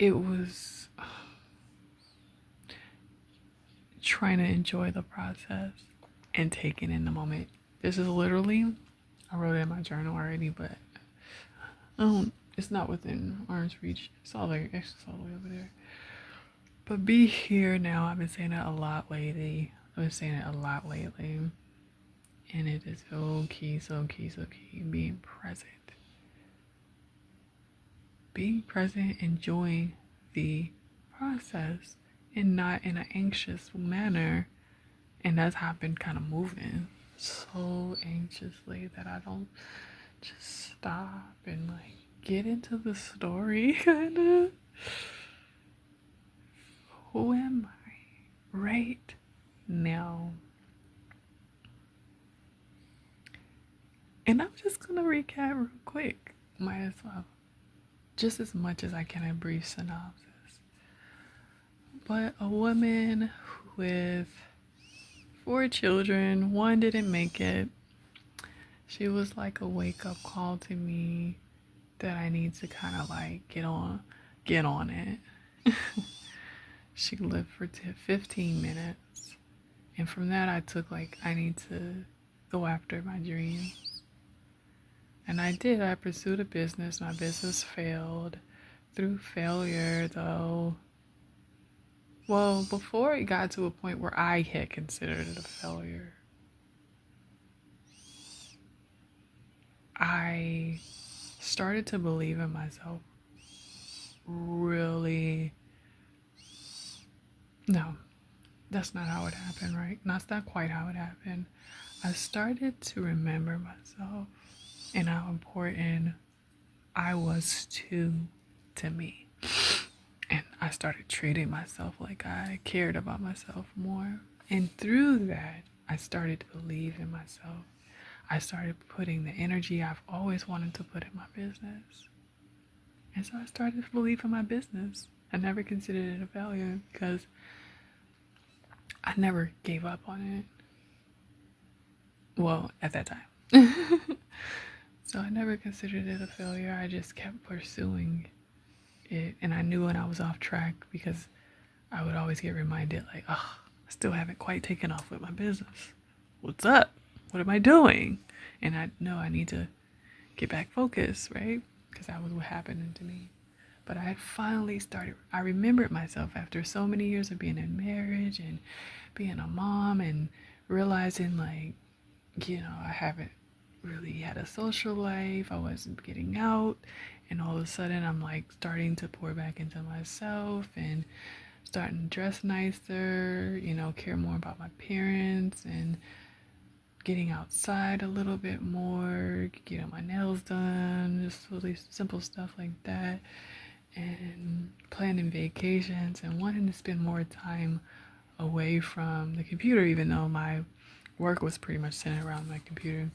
it was trying to enjoy the process and taking in the moment. This is literally, I wrote it in my journal already, but it's not within arm's reach. It's all the way over there. But be here now. I've been saying it a lot lately. And it is so key. Being present, enjoying the process and not in an anxious manner. And that's how I've been kind of moving so anxiously that I don't just stop and like get into the story kind of. Who am I right now? And I'm just gonna recap real quick. Might as well. Just as much as I can, a brief synopsis. But a woman with 4 children, one didn't make it. She was like a wake-up call to me that I need to kind of like get on it. She lived for 15 minutes. And from that I took like, I need to go after my dreams. And I did. I pursued a business. My business failed. Through failure though, well, before it got to a point where I had considered it a failure, I started to believe in myself. Really? No, that's not how it happened, right? That's not quite how it happened. I started to remember myself and how important I was to me. And I started treating myself like I cared about myself more. And through that, I started to believe in myself. I started putting the energy I've always wanted to put in my business. And so I started to believe in my business. I never considered it a failure because I never gave up on it. Well, at that time. So I never considered it a failure. I just kept pursuing it. And I knew when I was off track because I would always get reminded like, oh, I still haven't quite taken off with my business. What's up? What am I doing? And I know I need to get back focused, right? Because that was what happened to me. But I had finally started, I remembered myself after so many years of being in marriage and being a mom and realizing like, I haven't really had a social life. I wasn't getting out. And all of a sudden I'm like starting to pour back into myself and starting to dress nicer, care more about my parents and getting outside a little bit more, getting my nails done, just really simple stuff like that, and planning vacations and wanting to spend more time away from the computer, even though my work was pretty much centered around my computer.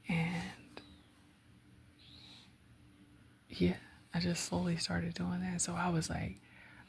And yeah, I just slowly started doing that. So I was like,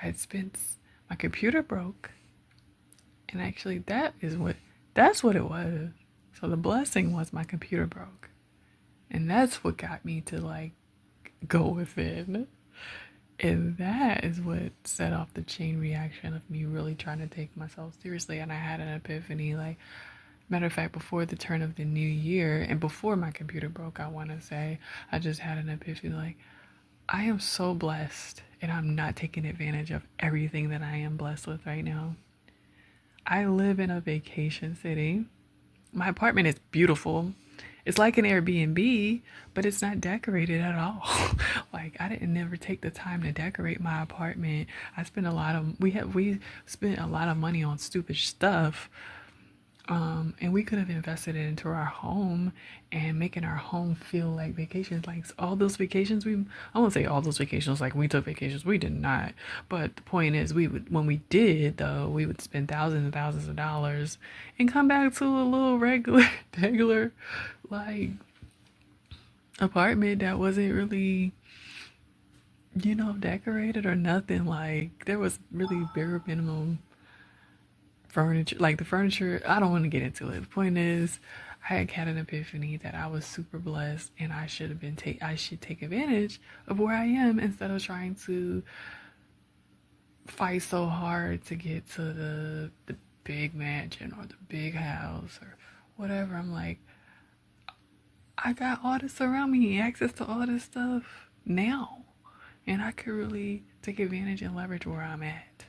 my computer broke, and actually that's what it was. So the blessing was my computer broke, and that's what got me to like go within. And that is what set off the chain reaction of me really trying to take myself seriously. And I had an epiphany, like, matter of fact, before the turn of the new year and before my computer broke, I want to say, I just had an epiphany, like, I am so blessed and I'm not taking advantage of everything that I am blessed with right now. I live in a vacation city. My apartment is beautiful. It's like an Airbnb, but it's not decorated at all. Like, I didn't never take the time to decorate my apartment. We spent a lot of money on stupid stuff. And we could have invested it into our home and making our home feel like vacations. Like all those vacations, I won't say all those vacations like we took vacations. We did not. But the point is, when we did though, we would spend thousands and thousands of dollars and come back to a little regular like apartment that wasn't really, decorated or nothing. Like there was really bare minimum furniture. Like the furniture, I don't want to get into it. The point is, I had an epiphany that I was super blessed and I should have been I should take advantage of where I am instead of trying to fight so hard to get to the big mansion or the big house or whatever. I'm like, I got all this around me, access to all this stuff now. And I could really take advantage and leverage where I'm at.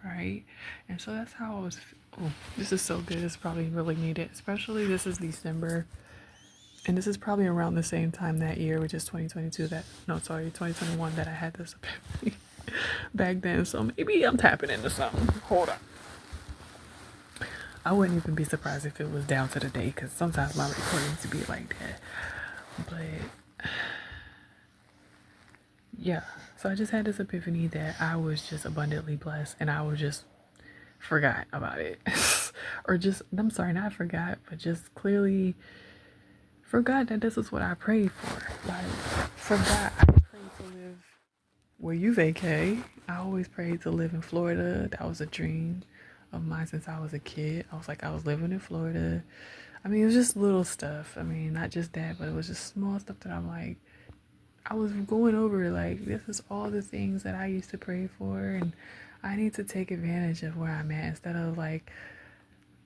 Right? And so that's how I was. Oh, this is so good. It's probably really needed. Especially this is December. And this is probably around the same time that year, which is 2022 2021 that I had this epiphany back then. So maybe I'm tapping into something. Hold on. I wouldn't even be surprised if it was down to the day because sometimes my recordings to be like that. But yeah, so I just had this epiphany that I was just abundantly blessed and I was just forgot about it. Or just, I'm sorry, not forgot, but just clearly forgot that this is what I prayed for. Like, forgot I prayed to live where you vacay. I always prayed to live in Florida. That was a dream of mine since I was a kid. I was living in Florida. I mean, it was just little stuff. I mean, not just that, but it was just small stuff that I'm like, I was going over like, this is all the things that I used to pray for, and I need to take advantage of where I'm at instead of like,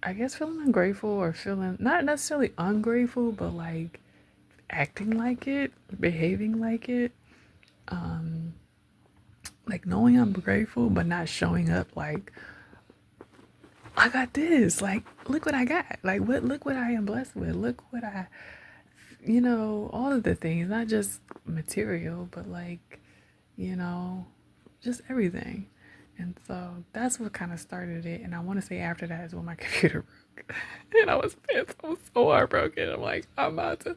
I guess feeling ungrateful or feeling not necessarily ungrateful, but like acting like it, behaving like it. Like knowing I'm grateful, but not showing up like, I got this. Like, look what I got. Like, look what I am blessed with. Look what all of the things, not just material, but like, just everything. And so that's what kind of started it. And I want to say after that is when my computer broke. And I was pissed. I was so heartbroken. I'm like, I'm about to,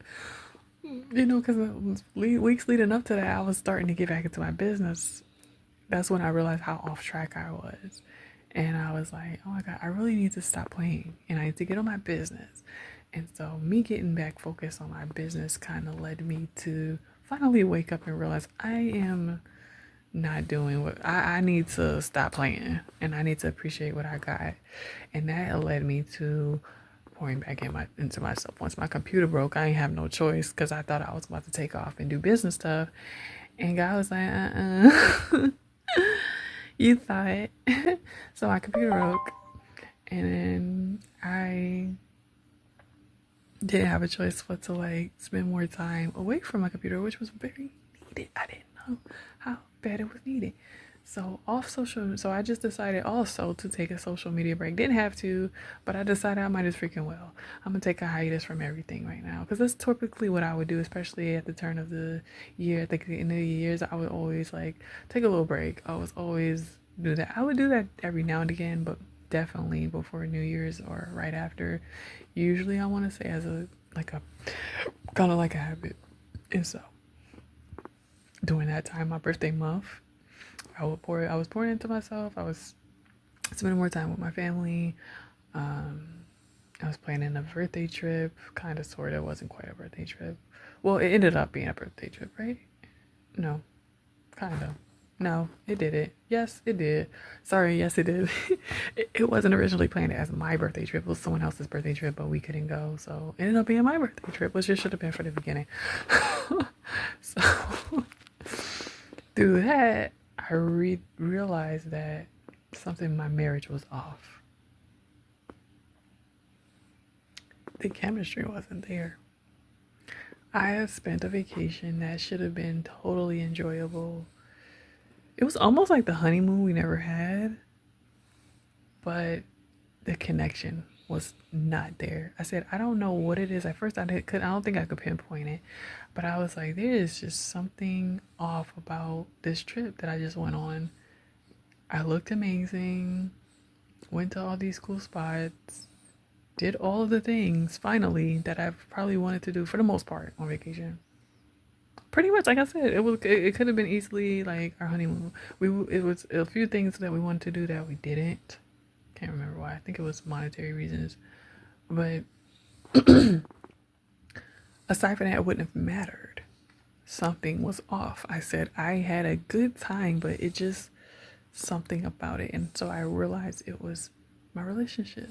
because weeks leading up to that, I was starting to get back into my business. That's when I realized how off track I was. And I was like, oh my God, I really need to stop playing and I need to get on my business. And so me getting back focused on my business kind of led me to finally wake up and realize I am not doing what I need to stop playing and I need to appreciate what I got. And that led me to pouring back into myself. Once my computer broke, I didn't have no choice because I thought I was about to take off and do business stuff. And God was like, you thought. So my computer broke and then I didn't have a choice but to like spend more time away from my computer, which was very needed. I didn't know how bad it was needed. So I just decided also to take a social media break. Didn't have to, but I decided I might as freaking well. I'm gonna take a hiatus from everything right now because that's typically what I would do, especially at the turn of the year. At the end of the years, I would always like take a little break. I was always do that. I would do that every now and again, but definitely before New Year's or right after. Usually, I want to say as a kind of like a habit. And so during that time, my birthday month, I was pouring into myself. I was spending more time with my family. I was planning a birthday trip, kind of, sort of. It wasn't quite a birthday trip. Well, it ended up being a birthday trip, right? No, kind of. No, it did it. Yes, it did. Sorry, yes, it did. It wasn't originally planned as my birthday trip. It was someone else's birthday trip, but we couldn't go. So it ended up being my birthday trip, which it should have been for the beginning. So through that, I realized that something in my marriage was off. The chemistry wasn't there. I have spent a vacation that should have been totally enjoyable. It was almost like the honeymoon we never had, but the connection was not there. I said, I don't know what it is. At first, I don't think I could pinpoint it, but I was like, there is just something off about this trip that I just went on. I looked amazing, went to all these cool spots, did all of the things finally that I've probably wanted to do for the most part on vacation. Pretty much, like I said, it could have been easily like our honeymoon. It was a few things that we wanted to do that we didn't. Can't remember why. I think it was monetary reasons, but aside from that, it wouldn't have mattered. Something was off. I said I had a good time, but it just something about it, and so I realized it was my relationship.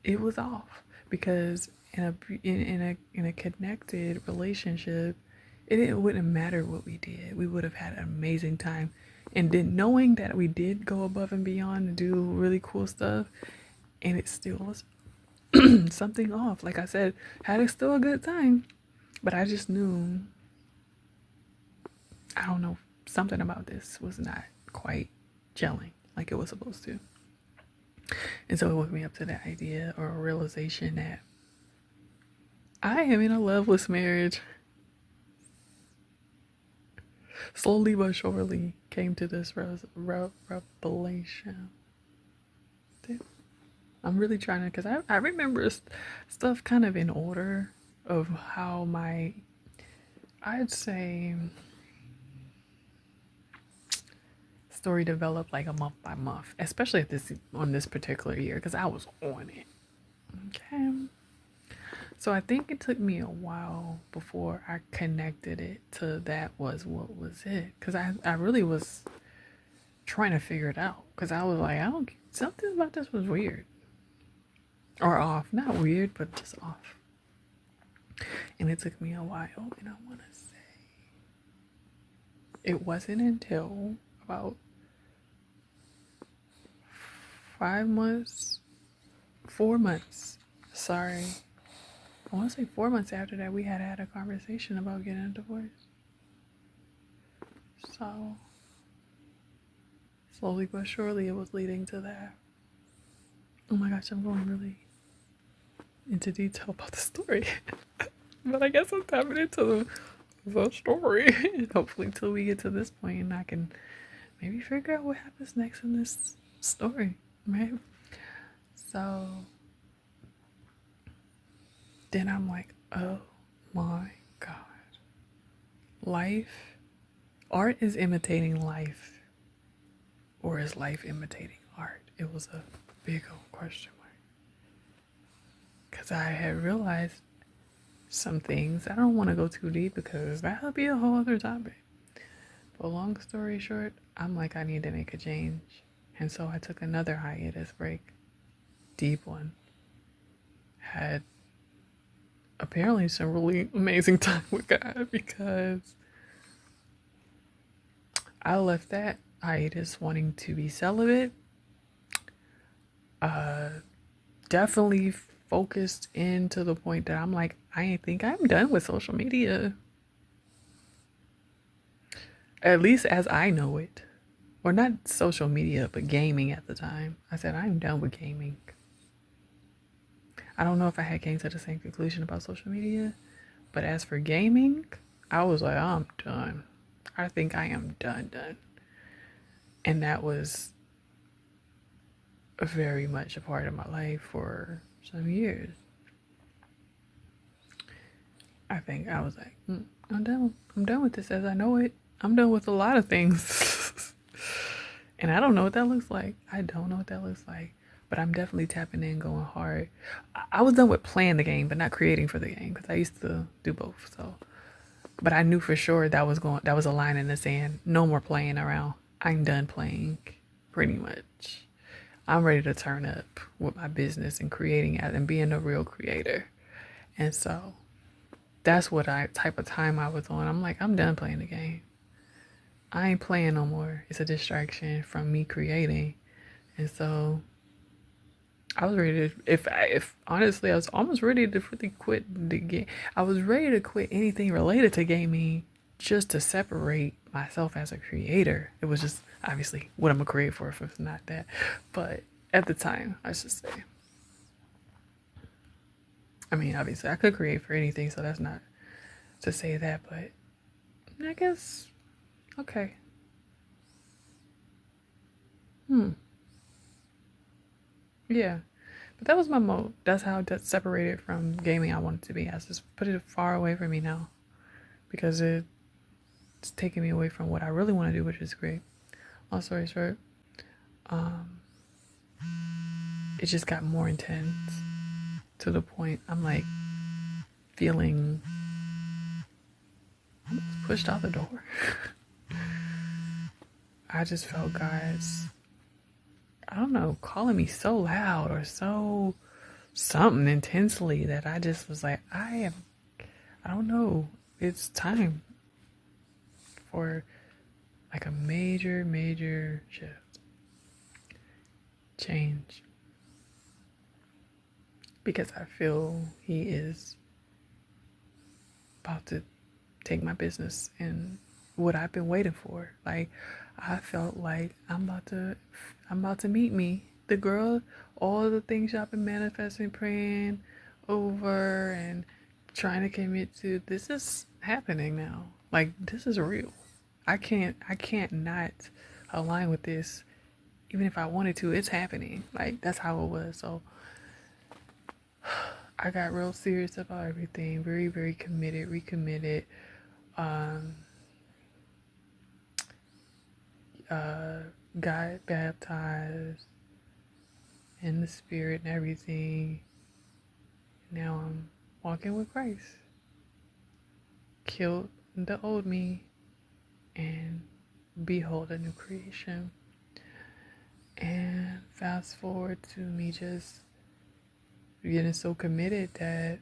It was off because in a connected relationship, it wouldn't matter what we did. We would have had an amazing time. And then knowing that we did go above and beyond and do really cool stuff, and it still was something off. Like I said, had it still a good time, but I just knew, I don't know, something about this was not quite gelling like it was supposed to. And so it woke me up to the idea or a realization that I am in a loveless marriage. Slowly but surely came to this revelation. I'm really trying to, because I remember stuff kind of in order of how I'd say, story developed like a month by month, especially on this particular year, because I was on it. Okay. So I think it took me a while before I connected it to that was what was it. Because I really was trying to figure it out. Because I was like, something about this was weird. Or off. Not weird, but just off. And it took me a while. And I want to say, it wasn't until about 4 months. Sorry. I want to say 4 months after that, we had a conversation about getting a divorce. So, slowly but surely, it was leading to that. Oh my gosh, I'm going really into detail about the story. But I guess I'm tapping into the story. Hopefully, till we get to this point, and I can maybe figure out what happens next in this story, right? So then I'm like, oh my God. Art is imitating life, or is life imitating art? It was a big old question mark. Because I had realized some things. I don't want to go too deep because that'll be a whole other topic. But long story short, I'm like, I need to make a change. And so I took another hiatus break. Deep one. Had apparently some really amazing time with God, because I left that hiatus wanting to be celibate. Definitely focused in to the point that I'm like, I think I'm done with social media. At least as I know it. Or not social media, but gaming at the time. I said, I'm done with gaming. I don't know if I had came to the same conclusion about social media, but as for gaming, I was like, I'm done. I think I am done. And that was very much a part of my life for some years. I think I was like, I'm done with this as I know it. I'm done with a lot of things. And I don't know what that looks like. But I'm definitely tapping in, going hard. I was done with playing the game, but not creating for the game, because I used to do both. So, but I knew for sure that was a line in the sand. No more playing around. I'm done playing, pretty much. I'm ready to turn up with my business and creating and being a real creator. And so that's what type of time I was on. I'm like, I'm done playing the game. I ain't playing no more. It's a distraction from me creating. And so I was ready to, if honestly, I was almost ready to really quit the game. I was ready to quit anything related to gaming just to separate myself as a creator. It was just obviously what I'm gonna create for if it's not that. But at the time, I should say. I mean, obviously, I could create for anything, so that's not to say that, but I guess, okay. Yeah. But that was my mode. That's how that separated from gaming I wanted to be. I just put it far away from me now, because it's taking me away from what I really want to do, which is great. Long story short, it just got more intense to the point I'm like feeling almost pushed out the door. I just felt guys, I don't know, calling me so loud or so something intensely that I just was like, I don't know. It's time for like a major shift, change. Because I feel he is about to take my business and what I've been waiting for. Like, I felt like I'm about to meet me. The girl, all the things I've been manifesting, praying over and trying to commit to, this is happening now. Like, this is real. I can't not align with this. Even if I wanted to, it's happening. Like, that's how it was. So I got real serious about everything. Very committed, recommitted. Got baptized in the spirit and everything. Now I'm walking with Christ. Killed the old me and behold a new creation. And fast forward to me just getting so committed that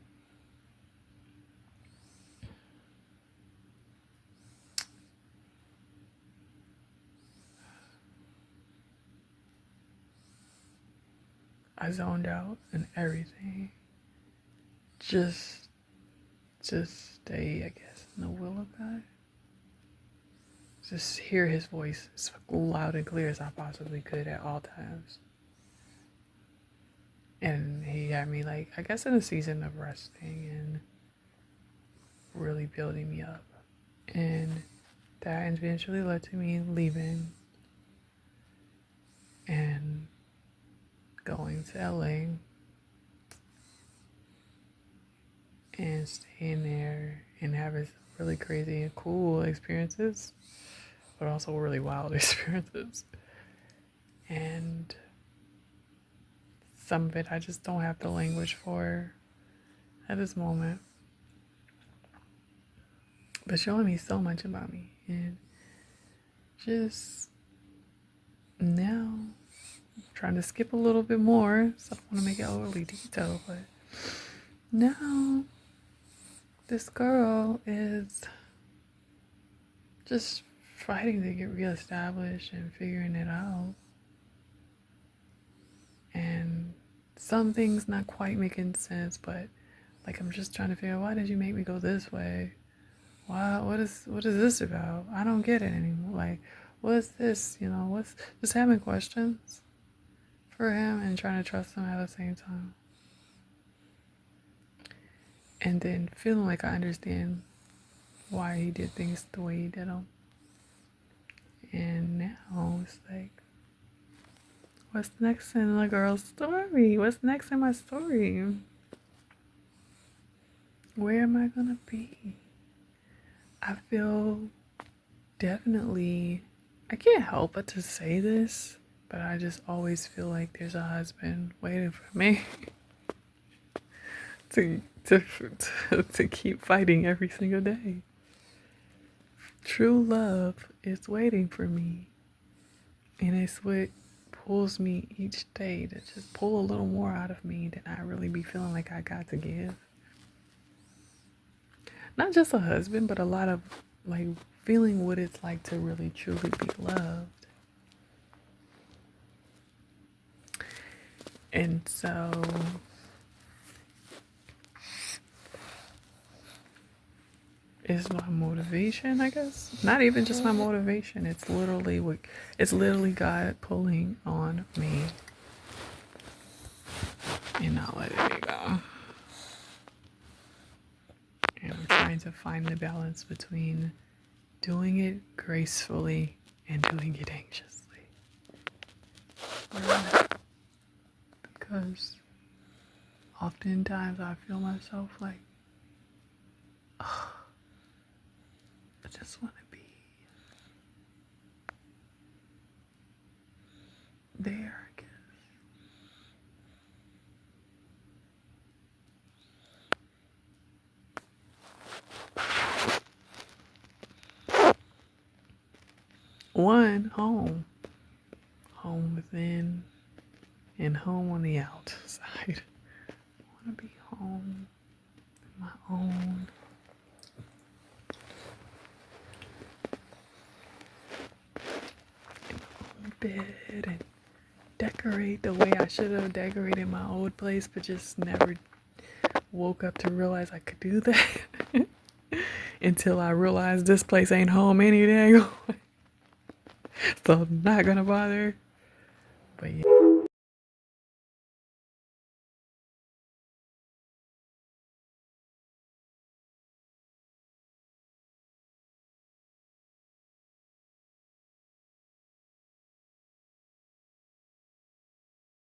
I zoned out and everything. Just stay, I guess, in the will of God. Just hear his voice as loud and clear as I possibly could at all times. And he had me, like, I guess in a season of resting and really building me up. And that eventually led to me leaving and going to LA and staying there and having really crazy and cool experiences, but also really wild experiences. And some of it I just don't have the language for at this moment. But showing me so much about me. And just now I'm trying to skip a little bit more, so I don't want to make it overly detailed, but now this girl is just fighting to get reestablished and figuring it out. And some things not quite making sense, but like I'm just trying to figure out, why did you make me go this way? Why? What is this about? I don't get it anymore. Like, what's this? You know, what's just having questions for him and trying to trust him at the same time. And then feeling like I understand why he did things the way he did them. And now it's like, what's next in the girl's story? What's next in my story? Where am I gonna be? I feel definitely, I can't help but to say this, but I just always feel like there's a husband waiting for me to keep fighting every single day. True love is waiting for me, and it's what pulls me each day to just pull a little more out of me than I really be feeling like I got to give. Not just a husband, but a lot of like feeling what it's like to really truly be loved. And so is my motivation, I guess. Not even just my motivation. It's literally God pulling on me and not letting me go. And I'm trying to find the balance between doing it gracefully and doing it anxiously. Because oftentimes I feel myself like, oh, I just want to be there, I guess. One, home. Home within and home on the outside. want to be home, my own. Bed and decorate the way I should have decorated my old place, but just never woke up to realize I could do that until I realized this place ain't home any day. So I'm not gonna bother. But yeah.